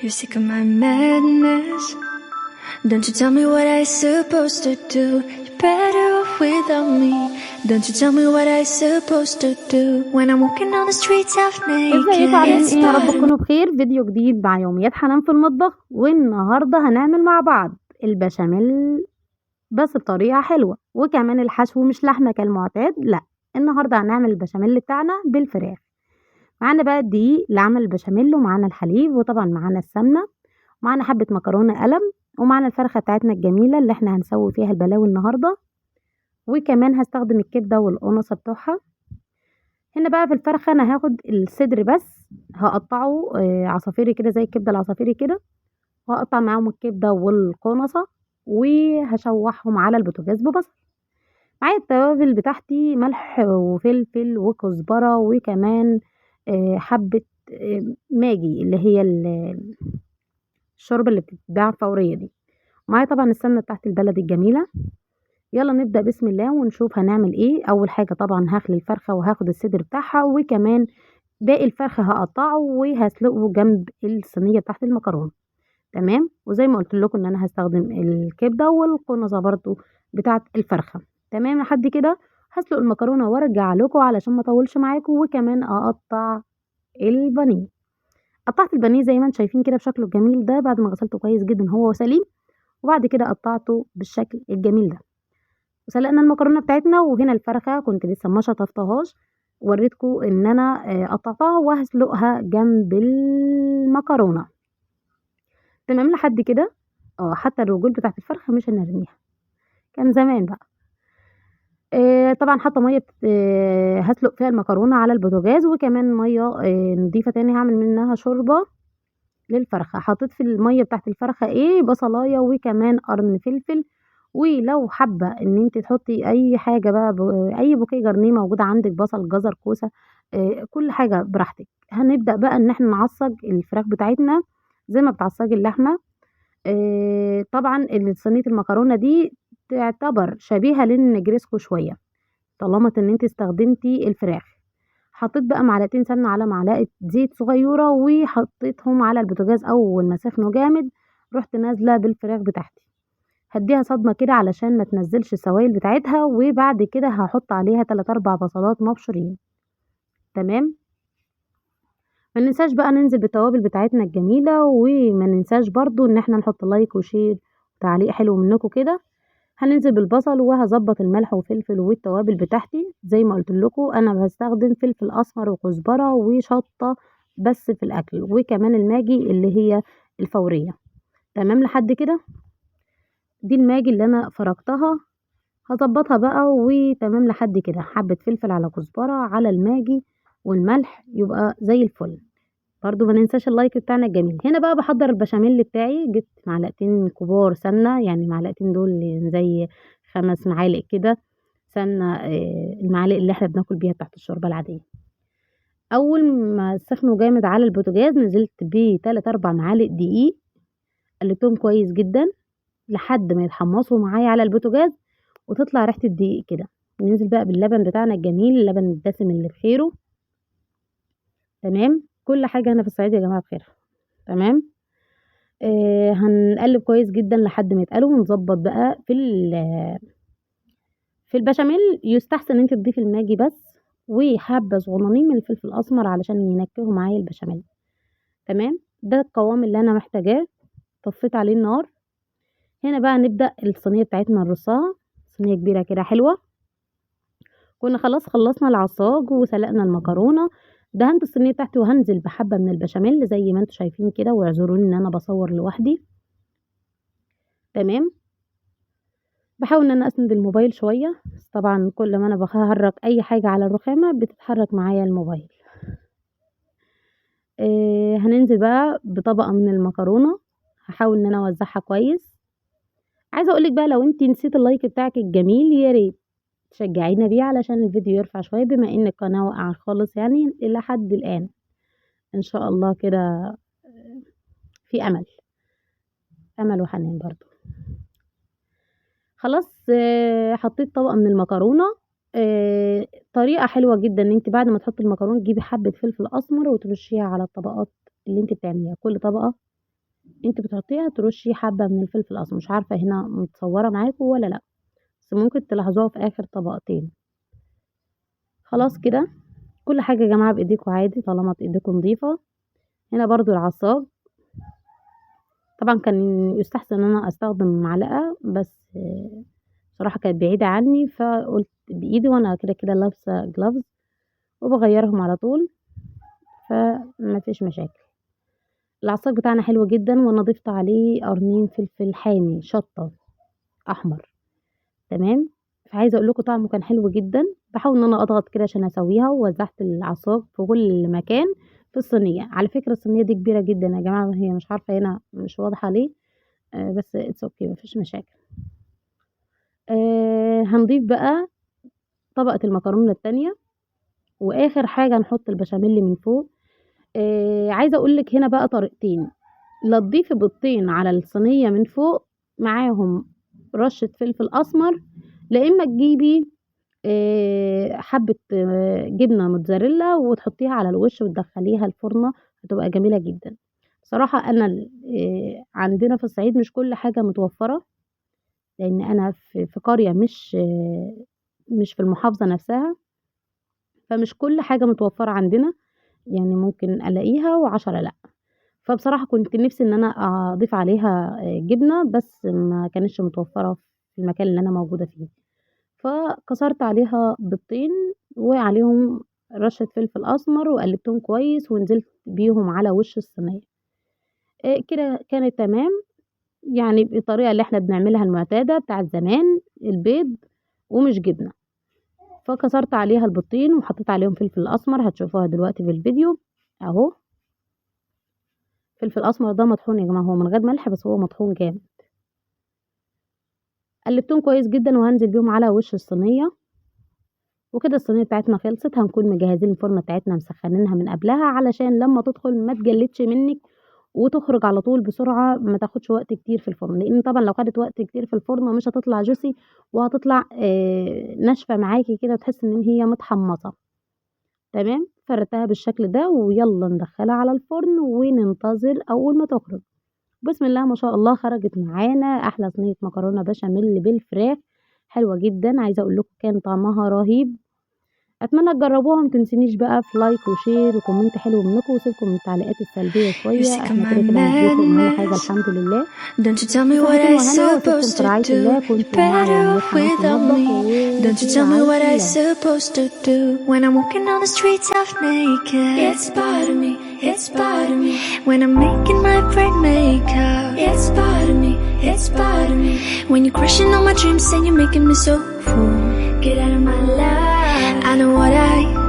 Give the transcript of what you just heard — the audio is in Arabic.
You're sick of my madness. Don't you tell me what I supposed to do. You're better off without me. Don't you tell me what I supposed to do when I'm walking on the streets half naked. ازيكم عاملين It's ايه؟ يا رب part of تكونوا بخير. فيديو جديد مع يوميات حنان في المطبخ، والنهارده هنعمل مع بعض البشاميل بس بطريقه حلوه، وكمان الحشو مش لحمه كالمعتاد، لا النهارده هنعمل البشاميل بتاعنا بالفراخ. معانا بقى الدقيق لعمل البشاميل، ومعانا الحليب، وطبعا معانا السمنه، ومعانا حبه مكرونه قلم، ومعانا الفرخه بتاعتنا الجميله اللي احنا هنسوي فيها البلاوي النهارده، وكمان هستخدم الكبده والقنصه بتوعها. هنا بقى في الفرخة أنا هاخد الصدر بس هقطعه عصافيري كده زي الكبدة العصافيري كده، وهقطع معاهم الكبدة والقونصة وهشوحهم على البوتاجاز ببصل. معايا التوابل بتاعتي ملح وفلفل وكزبرة، وكمان حبة ماجي اللي هي الشوربة اللي بتتباع فورية دي. معايا طبعا السمنة بتاعت البلد الجميلة. يلا نبدأ بسم الله ونشوف هنعمل ايه. اول حاجة طبعا هخلي الفرخة وهاخد الصدر بتاعها، وكمان باقي الفرخة هقطعه وهسلقه جنب الصينية بتاعت المكرونة. تمام. وزي ما قلت لكم ان انا هستخدم الكبدة والقنصة برضو بتاعت الفرخة. تمام لحد كده. هسلق المكرونة وارجع لكم علشان ما اطولش معاكم، وكمان اقطع البانيه. قطعت البانيه زي ما انتم شايفين كده بشكله الجميل ده، بعد ما غسلته كويس جدا هو سليم، وبعد كده قطعته بالشكل الجميل ده. وسلقنا المكرونه بتاعتنا، وهنا الفرخه كنت لسه ما شطفتهاش، وريتكم ان انا قطعتها وهسلقها جنب المكرونه. تمام لحد كده. حتى الرجول بتاعت الفرخه مش هنرميها، كان زمان بقى. طبعا حاطه ميه هسلق فيها المكرونه على البوتاجاز، وكمان ميه نضيفه تاني هعمل منها شوربه للفرخة. حطيت في المية بتاعت الفرخة بصلاية وكمان قرن فلفل، ولو حابة ان انت تحطي اي حاجة بقى اي بوكيه جرنيه موجودة عندك، بصل جزر كوسة كل حاجة براحتك. هنبدأ بقى ان احنا نعصج الفراخ بتاعتنا زي ما بتعصجي اللحمة. طبعا صينية المكرونة دي تعتبر شبيهة للنجريسكو شوية، طالما ان انت استخدمتي الفراخ. حطيت بقى معلقتين سمنة على معلقة زيت صغيرة، وحطيتهم على البوتاجاز. أول ما سخنوا جامد رحت نازلة بالفراخ بتاعتي، هديها صدمة كده علشان ما تنزلش السوائل بتاعتها، وبعد كده هحط عليها 3 4 بصلات مبشورين. تمام. ما ننساش بقى ننزل بالتوابل بتاعتنا الجميلة، وما ننساش برضو ان احنا نحط لايك وشير وتعليق حلو منكم كده. هننزل بالبصل، وهظبط الملح وفلفل والتوابل بتاعتي زي ما قلت لكم. انا بستخدم فلفل اسمر وكزبره وشطه بس في الاكل، وكمان الماجي اللي هي الفوريه. تمام لحد كده. دي الماجي اللي انا فركتها، هظبطها بقى وتمام لحد كده. حبه فلفل على كزبره على الماجي والملح يبقى زي الفل. برضو ما ننساش اللايك بتاعنا الجميل. هنا بقى بحضر البشاميل بتاعي. جبت معلقتين كبار سمنه، يعني معلقتين دول زي 5 معالق كده سمنه، المعالق اللي احنا بناكل بيها تحت الشوربه العاديه. اول ما سخنوا جامد على البوتاجاز نزلت ب 3 4 معالق دقيق، قلبتهم كويس جدا لحد ما يتحمصوا معايا على البوتاجاز وتطلع ريحه الدقيق كده. ننزل بقى باللبن بتاعنا الجميل، اللبن الدسم اللي بخيره. تمام. كل حاجه هنا في الصعيد يا جماعه بخير. تمام. هنقلب كويس جدا لحد ما يتقلوا، ونظبط بقى في البشاميل. يستحسن ان انت تضيفي الماجي بس، وحبه صغننين من الفلفل الاسمر علشان ينكهوا معايا البشاميل. تمام. ده القوام اللي انا محتاجاه. طفيت عليه النار. هنا بقى نبدا الصينيه بتاعتنا نرصها، صينيه كبيره كده حلوه. كنا خلاص خلصنا العصاج وسلقنا المكرونه. دهنت الصينيه بتاعتي وهنزل بحبه من البشاميل زي ما انتم شايفين كده، واعذروني ان انا بصور لوحدي. تمام. باحاول إن أنا أسند الموبايل شوية، بس طبعًا كل ما أنا باحرّك أي حاجة على الرخامة بتتحرك معايا الموبايل. هننزل بقى بطبقة من المكرونة، هاحاول إن أنا أوزّعها كويس. عايزة أقول لِك بقى لو أنتِ نسيتِ اللايك بتاعِك الجميل يا ريت تشجعينا بيه علشان الفيديو يرفع شوية، بما إن القناة واقعة خالص يعني إلى حد الآن. إن شاء الله كده في أمل، أمل وحنان برضه. خلاص حطيت طبقة من المكرونة. طريقة حلوة جدًا إن أنتِ بعد ما تحطي المكرونة تجيبي حبة فلفل أسمر وترشيها على الطبقات اللي أنتِ بتعمليها، كل طبقة انت بتحطيها ترشي حبة من الفلفل الاسمر. مش عارفة هنا متصورة معاكم ولا لا، بس ممكن تلاحظوها في اخر طبقتين. خلاص كده كل حاجة يا جماعة بايديكم عادي طالما ايديكم نظيفة. هنا برضو العصاج، طبعا كان يستحسن ان انا استخدم معلقة، بس بصراحة كانت بعيدة عني فقلت بايدي، وانا كده كده لابسة جلافز وبغيرهم على طول فما فيش مشاكل. العصاج بتاعنا حلو جدا، وانا ضفت عليه قرنين فلفل حامي شطة احمر. تمام. فعايزه اقول لكم طعمه كان حلو جدا. بحاول ان انا اضغط كده عشان اسويها، ووزعت العصاج في كل مكان في الصينيه. على فكره الصينيه دي كبيره جدا يا جماعه، هي مش عارفه هنا مش واضحه ليه، بس اتس اوكي مفيش مشاكل. هنضيف بقى طبقه المكرونه التانية، واخر حاجه نحط البشاميل من فوق. عايزه اقول لك هنا بقى طريقتين، لا تضيفي بيضتين على الصينيه من فوق معاهم رشه فلفل اسمر، لا اما تجيبي حبة جبنة موتزاريلا وتحطيها على الوش وتدخليها الفرن، هتبقى جميلة جدا. بصراحة أنا عندنا في الصعيد مش كل حاجة متوفرة، لأن أنا في قرية مش في المحافظة نفسها، فمش كل حاجة متوفرة عندنا، يعني ممكن ألاقيها وعشرة لأ. فبصراحة كنت نفسي إن أنا أضيف عليها جبنة، بس ما كانتش متوفرة في المكان اللي أنا موجودة فيه. فكسرت عليها بيضتين وعليهم رشة فلفل أسمر وقلبتهم كويس ونزلت بيهم على وش الصينية. كده كانت تمام، يعني بالطريقة اللي احنا بنعملها المعتادة بتاعت زمان، البيض ومش جبنة. فكسرت عليها البيضتين وحطيت عليهم فلفل أسمر، هتشوفوها دلوقتي في الفيديو اهو. فلفل أسمر ده مطحون يا جماعة، هو من غير ملح بس هو مطحون جامد. قلبتهم كويس جدا وهنزل بيهم على وش الصينية. وكده الصينيه بتاعتنا خلصت. هنكون مجهزين الفرن بتاعتنا مسخنينها من قبلها علشان لما تدخل ما تجلدش منك وتخرج على طول بسرعه، ما تاخدش وقت كتير في الفرن، لان طبعا لو خدت وقت كتير في الفرن مش هتطلع جوسي، وهتطلع ناشفه معاكي كده وتحس ان هي متحمصه. تمام. فردتها بالشكل ده ويلا ندخلها على الفرن وننتظر اول ما تخرج. بسم الله ما شاء الله خرجت معانا احلى صينيه مكرونه بشاميل بالفراخ، حلوه جدا. عايزه اقول لكم كان طعمها رهيب. اتمنى تجربوها. ما تنسونيش بقى في لايك وشير وكومنت حلو منكم، وسيبكم من التعليقات السلبيه شويه، احنا كده كده مبسوطين واهم حاجه الحمد لله. Don't you tell me what I supposed to do? You're better off without me. Don't you tell me what I supposed to do when I'm walking on the streets half naked? It's part of me, it's part of me. When I'm making my bright makeup, it's part of me, it's part of me. When you're crushing all my dreams and you're making me so